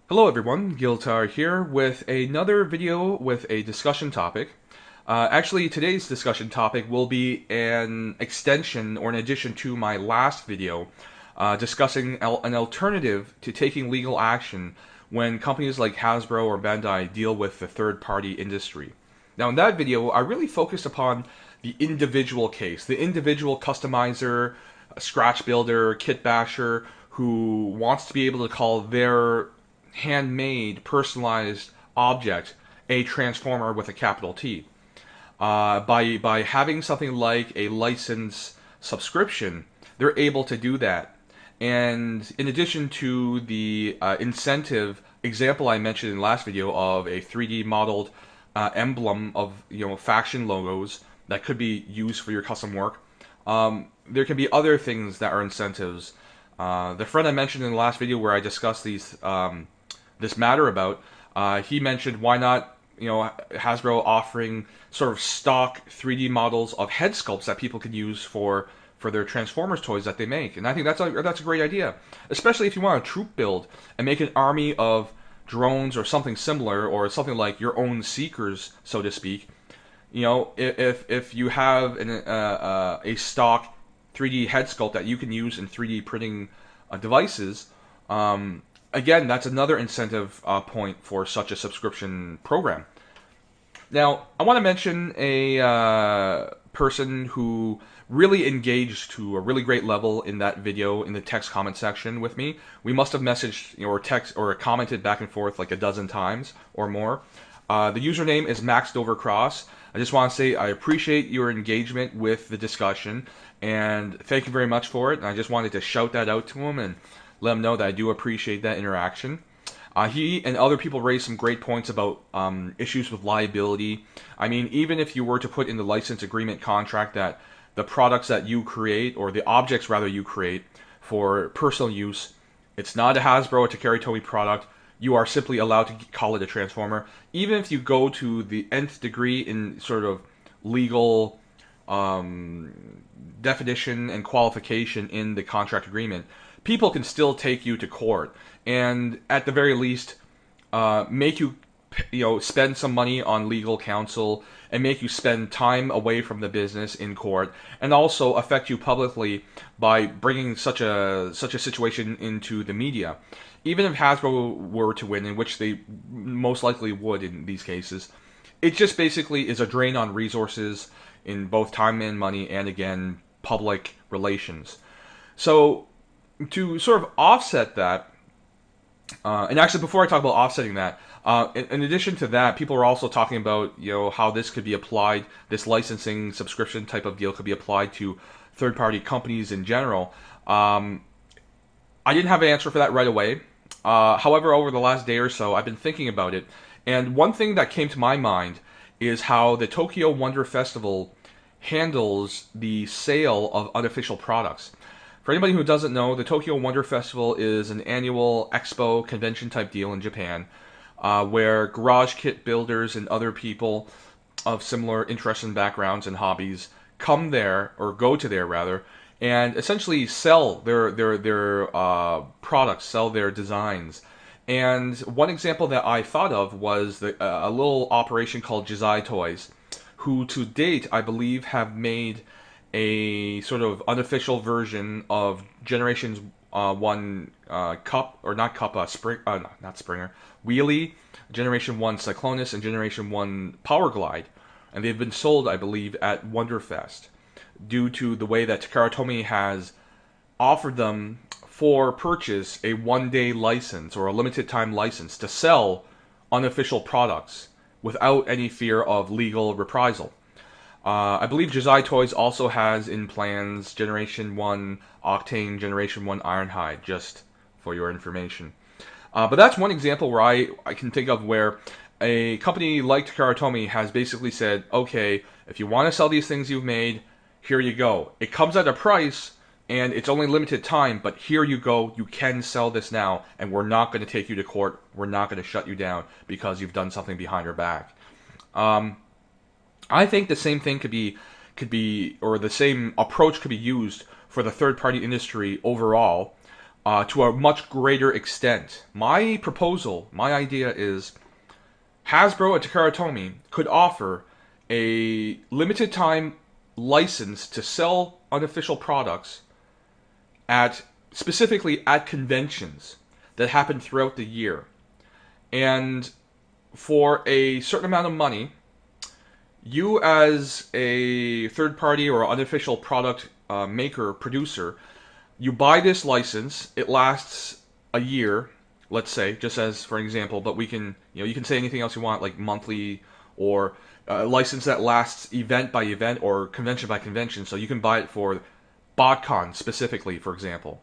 Hello everyone, Giltar here with another video with a discussion topic. Actually, today's discussion topic will be an extension or an addition to my last video discussing an alternative to taking legal action when companies like Hasbro or Bandai deal with the third-party industry. Now, in that video, I really focused upon the individual case, the individual customizer, scratch builder, kit basher who wants to be able to call their handmade, personalized object a transformer with a capital T. By having something like a license subscription, they're able to do that. And in addition to the incentive example I mentioned in the last video of a 3D modeled emblem of faction logos that could be used for your custom work, there can be other things that are incentives. The friend I mentioned in the last video where I discussed this matter about, he mentioned why not Hasbro offering sort of stock 3D models of head sculpts that people could use for their Transformers toys that they make, and I think that's a great idea, especially if you want a troop build and make an army of drones or something similar, or something like your own Seekers, so to speak. If you have a stock 3D head sculpt that you can use in 3D printing devices, again, that's another incentive point for such a subscription program. Now, I want to mention a person who really engaged to a really great level in that video in the text comment section with me. We must have messaged or text or commented back and forth like a dozen times or more. The username is Max Dover Cross. I just want to say I appreciate your engagement with the discussion, and thank you very much for it. And I just wanted to shout that out to him and let him know that I do appreciate that interaction. He and other people raised some great points about issues with liability. I mean, even if you were to put in the license agreement contract that the products that you create, or the objects rather you create for personal use, it's not a Hasbro or Takara Tomy product. You are simply allowed to call it a Transformer. Even if you go to the nth degree in sort of legal definition and qualification in the contract agreement, people can still take you to court, and at the very least make you spend some money on legal counsel and make you spend time away from the business in court, and also affect you publicly by bringing such a situation into the media. Even if Hasbro were to win, in which they most likely would in these cases, it just basically is a drain on resources in both time and money, and again, public relations. So to sort of offset that, and actually before I talk about offsetting that, in addition to that, people are also talking about how this could be applied, this licensing subscription type of deal could be applied to third-party companies in general. I didn't have an answer for that right away. However, over the last day or so, I've been thinking about it, and one thing that came to my mind is how the Tokyo Wonder Festival handles the sale of unofficial products. For anybody who doesn't know, the Tokyo Wonder Festival is an annual expo convention type deal in Japan, where garage kit builders and other people of similar interests and backgrounds and hobbies come there, or go to there rather, and essentially sell their products, sell their designs. And one example that I thought of was a little operation called Jizai Toys, who to date I believe have made a sort of unofficial version of Generations 1 Cup, or not Cup, not Springer, Wheelie, Generation 1 Cyclonus, and Generation 1 Power Glide. And they've been sold, I believe, at Wonderfest, due to the way that Takara Tomy has offered them for purchase a one-day license or a limited time license to sell unofficial products without any fear of legal reprisal. I believe Jizai Toys also has in plans Generation 1 Octane, Generation 1 Ironhide, just for your information. But that's one example where I can think of where a company like Takara Tomy has basically said, okay, if you want to sell these things you've made, here you go. It comes at a price, and it's only limited time, but here you go. You can sell this now, and we're not going to take you to court. We're not going to shut you down because you've done something behind our back. I think the same thing could be, or the same approach could be used for the third-party industry overall. to a much greater extent. My proposal, my idea is Hasbro and Takara Tomy could offer a limited time license to sell unofficial products at specifically at conventions that happen throughout the year. And for a certain amount of money, you as a third party or unofficial product maker, producer, you buy this license, it lasts a year, let's say, just as for an example, but we can, you can say anything else you want, like monthly or a license that lasts event by event or convention by convention. So you can buy it for BotCon specifically, for example.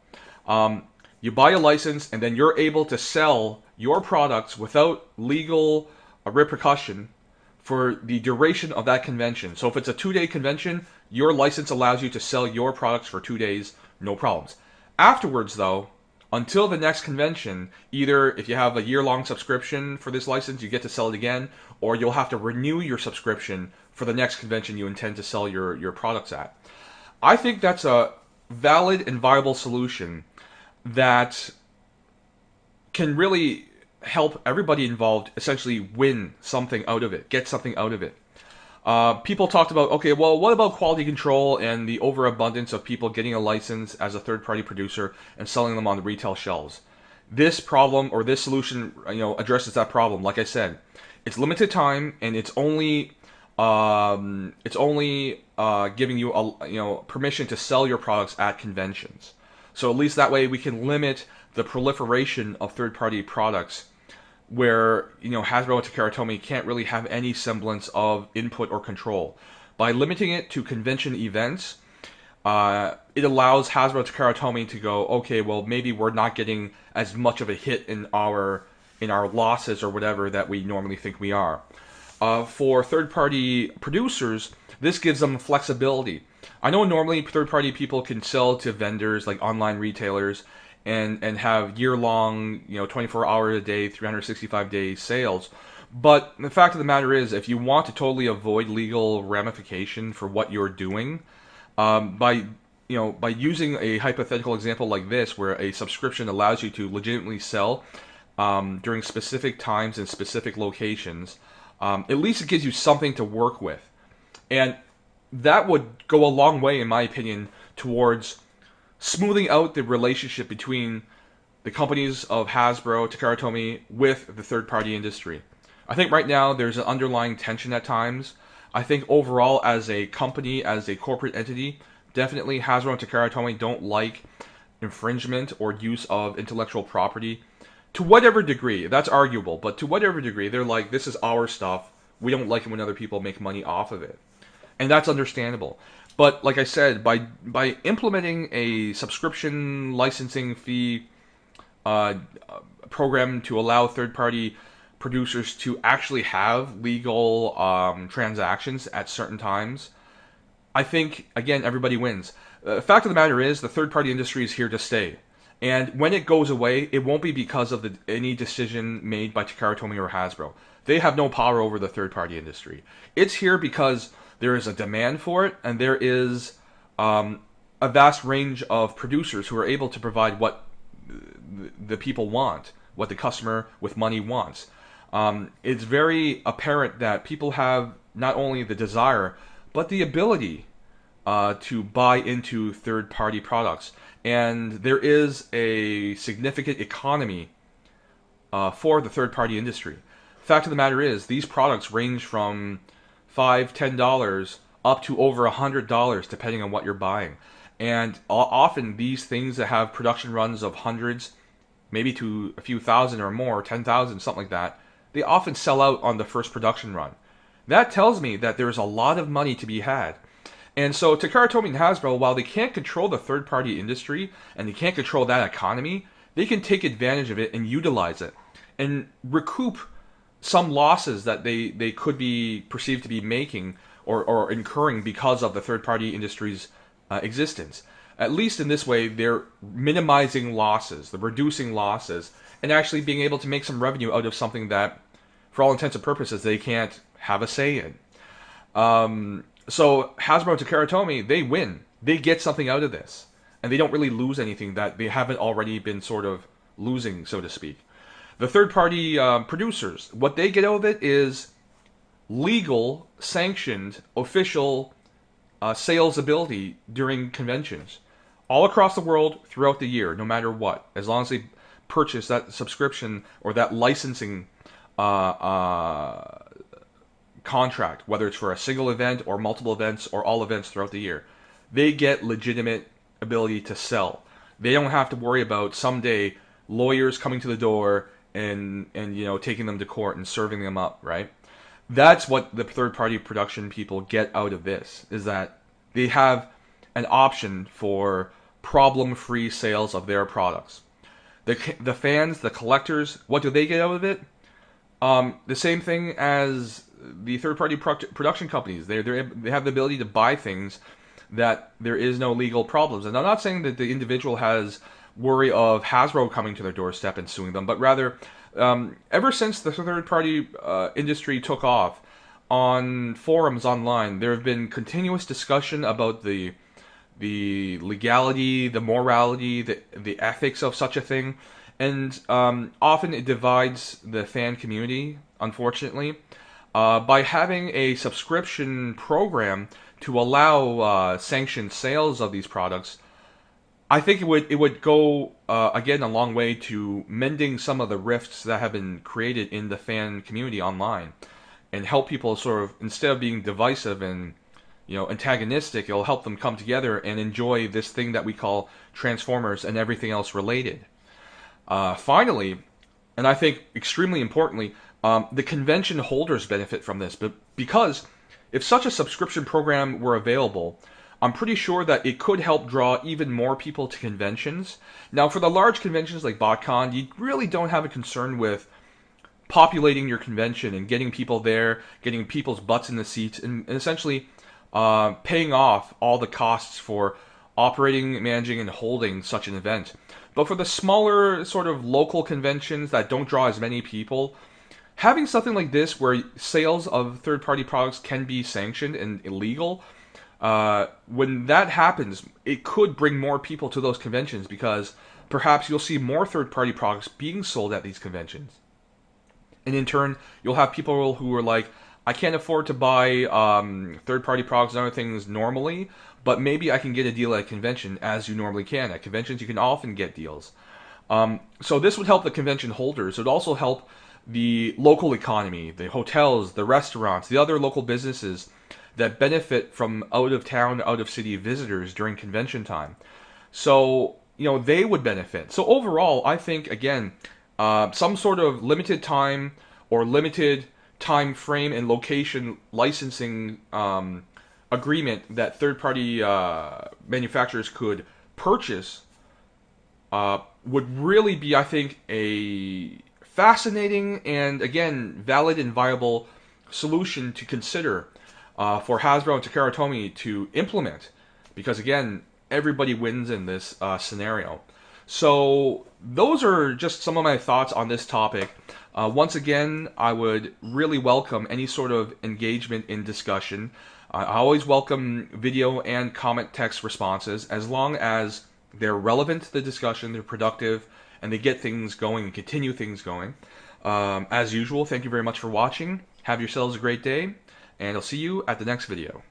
You buy a license and then you're able to sell your products without legal repercussion for the duration of that convention. So if it's a 2-day convention, your license allows you to sell your products for 2 days, no problems. Afterwards, though, until the next convention, either if you have a year-long subscription for this license, you get to sell it again, or you'll have to renew your subscription for the next convention you intend to sell your products at. I think that's a valid and viable solution that can really help everybody involved essentially win something out of it, get something out of it. People talked about, okay, well, what about quality control and the overabundance of people getting a license as a third-party producer and selling them on the retail shelves? This problem or this solution, addresses that problem. Like I said, it's limited time and it's only giving you permission to sell your products at conventions. So at least that way we can limit the proliferation of third-party products where Hasbro and Takara Tomy can't really have any semblance of input or control. By limiting it to convention events, it allows Hasbro and Takara Tomy to go, okay, well maybe we're not getting as much of a hit in our losses or whatever that we normally think we are. For third-party producers, this gives them flexibility. I know normally third-party people can sell to vendors like online retailers and have year-long, 24-hour-a-day, 365-day sales. But the fact of the matter is, if you want to totally avoid legal ramification for what you're doing, by using a hypothetical example like this, where a subscription allows you to legitimately sell during specific times and specific locations, at least it gives you something to work with. And that would go a long way, in my opinion, towards smoothing out the relationship between the companies of Hasbro, Takara Tomy, with the third-party industry. I think right now there's an underlying tension at times. I think overall, as a company, as a corporate entity, definitely Hasbro and Takara Tomy don't like infringement or use of intellectual property. To whatever degree, that's arguable, but to whatever degree, they're like, this is our stuff. We don't like it when other people make money off of it. And that's understandable. But like I said, by implementing a subscription licensing fee program to allow third-party producers to actually have legal transactions at certain times, I think, again, everybody wins. The fact of the matter is, the third-party industry is here to stay. And when it goes away, it won't be because of any decision made by Takara Tomy or Hasbro. They have no power over the third-party industry. It's here because there is a demand for it, and there is a vast range of producers who are able to provide what the people want, what the customer with money wants. It's very apparent that people have not only the desire, but the ability to buy into third-party products. And there is a significant economy for the third-party industry. Fact of the matter is, these products range from $5, $10 up to over $100 depending on what you're buying. And often these things that have production runs of hundreds, maybe to a few thousand or more, 10,000, something like that, they often sell out on the first production run. That tells me that there's a lot of money to be had. And so Takara Tomy and Hasbro, while they can't control the third-party industry and they can't control that economy, they can take advantage of it and utilize it and recoup some losses that they could be perceived to be making or incurring because of the third-party industry's existence. At least in this way, they're minimizing losses, they're reducing losses, and actually being able to make some revenue out of something that, for all intents and purposes, they can't have a say in. So Hasbro and Takara Tomy, they win. They get something out of this. and they don't really lose anything that they haven't already been sort of losing, so to speak. The third-party producers, what they get out of it is legal, sanctioned, official sales ability during conventions all across the world throughout the year, no matter what, as long as they purchase that subscription or that licensing contract, whether it's for a single event or multiple events or all events throughout the year. They get legitimate ability to sell. They don't have to worry about someday lawyers coming to the door and taking them to court and serving them up, right? That's what the third party production people get out of this, is that they have an option for problem-free sales of their products. The fans, the collectors, what do they get out of it? The same thing as the third-party production companies. They have the ability to buy things that there is no legal problems. And I'm not saying that the individual has worry of Hasbro coming to their doorstep and suing them, but rather, ever since the third-party industry took off on forums online, there have been continuous discussion about the legality, the morality, the ethics of such a thing. And often it divides the fan community, unfortunately. By having a subscription program to allow sanctioned sales of these products, I think it would go again a long way to mending some of the rifts that have been created in the fan community online, and help people sort of, instead of being divisive and antagonistic, it'll help them come together and enjoy this thing that we call Transformers and everything else related. Finally, and I think extremely importantly, the convention holders benefit from this, but because if such a subscription program were available, I'm pretty sure that it could help draw even more people to conventions. Now, for the large conventions like BotCon, you really don't have a concern with populating your convention and getting people there, getting people's butts in the seats, and essentially paying off all the costs for operating, managing, and holding such an event. But for the smaller sort of local conventions that don't draw as many people, having something like this where sales of third-party products can be sanctioned and illegal, when that happens, it could bring more people to those conventions, because perhaps you'll see more third-party products being sold at these conventions. And in turn, you'll have people who are like, I can't afford to buy third-party products and other things normally, but maybe I can get a deal at a convention, as you normally can. At conventions, you can often get deals. So this would help the convention holders. It would also help the local economy, the hotels, the restaurants, the other local businesses that benefit from out-of-town, out-of-city visitors during convention time. So, they would benefit. So overall, I think, again, some sort of limited time or limited time frame and location licensing agreement that third-party manufacturers could purchase would really be, I think, a fascinating and, again, valid and viable solution to consider for Hasbro and Takara Tomy to implement, because, again, everybody wins in this scenario. So those are just some of my thoughts on this topic. Once again, I would really welcome any sort of engagement in discussion. I always welcome video and comment text responses, as long as they're relevant to the discussion, they're productive, and they get things going and continue things going. As usual, thank you very much for watching. Have yourselves a great day, and I'll see you at the next video.